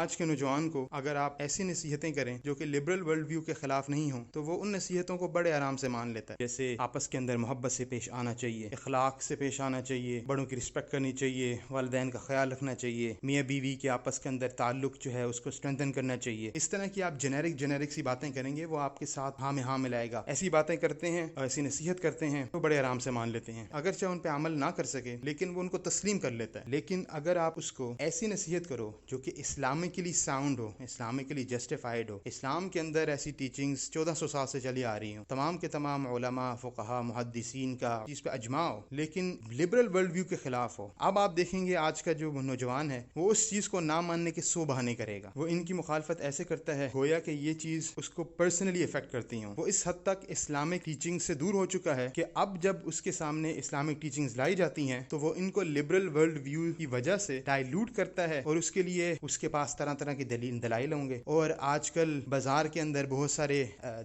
آج کے نوجوان کو اگر آپ ایسی نصیحتیں کریں جو کہ لبرل ورلڈ ویو کے خلاف نہیں ہوں تو وہ ان نصیحتوں کو بڑے آرام سے مان لیتا ہے. جیسے آپس کے اندر محبت سے پیش آنا چاہیے, اخلاق سے پیش آنا چاہیے, بڑوں کی رسپیکٹ کرنی چاہیے, والدین کا خیال رکھنا چاہیے, میاں بیوی کے آپس کے اندر تعلق جو ہے اس کو اسٹرینتھن کرنا چاہیے. اس طرح کی آپ جنیرک سی باتیں کریں گے, وہ آپ کے ساتھ ہاں میں ہاں ملائے گا. ایسی باتیں کرتے ہیں اور ایسی نصیحت کرتے ہیں تو بڑے آرام سے مان لیتے ہیں. اگرچہ ان پہ عمل نہ کر سکے لیکن وہ ان کو تسلیم کر لیتا ہے. لیکن اگر آپ اس کو ایسی نصیحت کرو جو کہ اسلامکلی ساؤنڈ ہو, اسلامکلی جسٹیفائڈ ہو, اسلام کے اندر ایسی ٹیچنگز 1400 سال سے چلی آ رہی ہوں, تمام کے تمام علماء, فقہاء, محدثین کا چیز پہ اجماع ہو, لیکن لبرل ورلڈ ویو کے خلاف ہو, اب آپ دیکھیں گے آج کا جو نوجوان ہے وہ اس چیز کو نہ ماننے کے 100 بہانے کرے گا. وہ ان کی مخالفت ایسے کرتا ہے گویا کہ یہ چیز اس کو پرسنلی افیکٹ کرتی ہوں. وہ اس حد تک اسلامک ٹیچنگ سے دور ہو چکا ہے کہ اب جب اس کے سامنے اسلامک ٹیچنگز لائی جاتی ہیں تو وہ ان کو لبرل ورلڈ ویو کی وجہ سے ڈائلوٹ کرتا ہے, اور اس کے لیے اس کے پاس طرح طرح کے دلائل ہوں گے. اور آج کل بازار کے اندر بہت سارے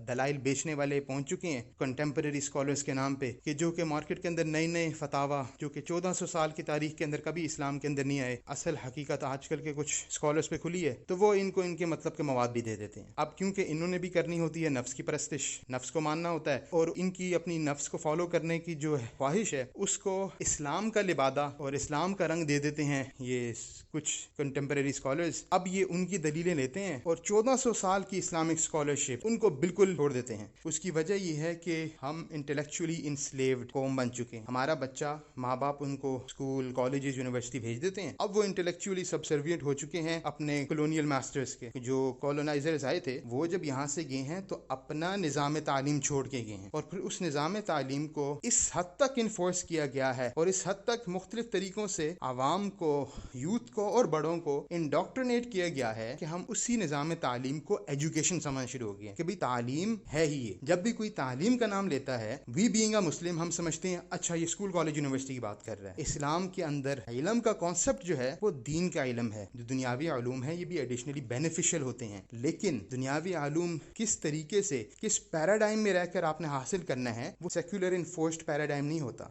دلائل بیچنے والے پہنچ چکے ہیں کنٹمپریری اسکالرز کے نام پہ, کہ جو کہ مارکیٹ کے اندر نئے فتاوا جو کہ 1400 سال کی تاریخ کے اندر کبھی اسلام کے اندر نہیں آئے, اصل حقیقت آج کل کے کچھ اسکالرز پہ کھلی ہے, تو وہ ان کو ان کے مطلب کے مواد بھی دے دیتے ہیں. اب کیونکہ انہوں نے بھی کرنی ہوتی ہے نفس کی پرستش, نفس کو ماننا ہوتا ہے, اور ان کی اپنی نفس کو فالو کرنے کی جو خواہش ہے اس کو اسلام کا لبادہ اور اسلام کا رنگ دے دیتے ہیں یہ کچھ کنٹمپریری اسکالرز. اب یہ ان کی دلیلیں لیتے ہیں اور 1400 سال کی اسلامک اسکالرشپ ان کو بالکل چھوڑ دیتے ہیں. اس کی وجہ یہ ہے کہ ہم انٹلیکچولی انسلیوڈ قوم بن چکے ہیں. ہمارا بچہ, ماں باپ ان کو اسکول, کالجز, یونیورسٹی بھیج دیتے ہیں. اب وہ انٹلیکچولی سبسروینٹ ہو چکے ہیں اپنے کولونیل ماسٹرز کے. جو کولونائزرز آئے تھے وہ جب یہاں سے گئے ہیں تو اپنا نظام تعلیم چھوڑ کے گئے ہیں, اور پھر اس نظام تعلیم کو اس حد تک انفورس کیا گیا ہے اور اس حد تک مختلف طریقوں سے عوام کو, یوتھ کو اور بڑوں کو انڈاکٹرینیٹ کیا گیا ہے کہ ہم اسی نظام تعلیم کو ایجوکیشن سمجھنا شروع ہو گئے ہیں کہ بھئی تعلیم ہے ہی یہ. جب بھی کوئی تعلیم کا نام لیتا ہے, وی بینگ اے مسلم, ہم سمجھتے ہیں اچھا یہ اسکول, کالج, یونیورسٹی کی بات کر رہا ہے. اسلام کے اندر علم کا کانسیپٹ جو ہے وہ دین کا علم ہے. جو دنیاوی علوم ہے یہ بھی ایڈیشنلی بینیفیشل ہوتے ہیں, لیکن دنیاوی علوم کس طریقے سے, کس پیراڈائم میں رہ کر آپ نے حاصل کرنا ہے, وہ سیکولر انفورسڈ پیراڈائم نہیں ہوتا.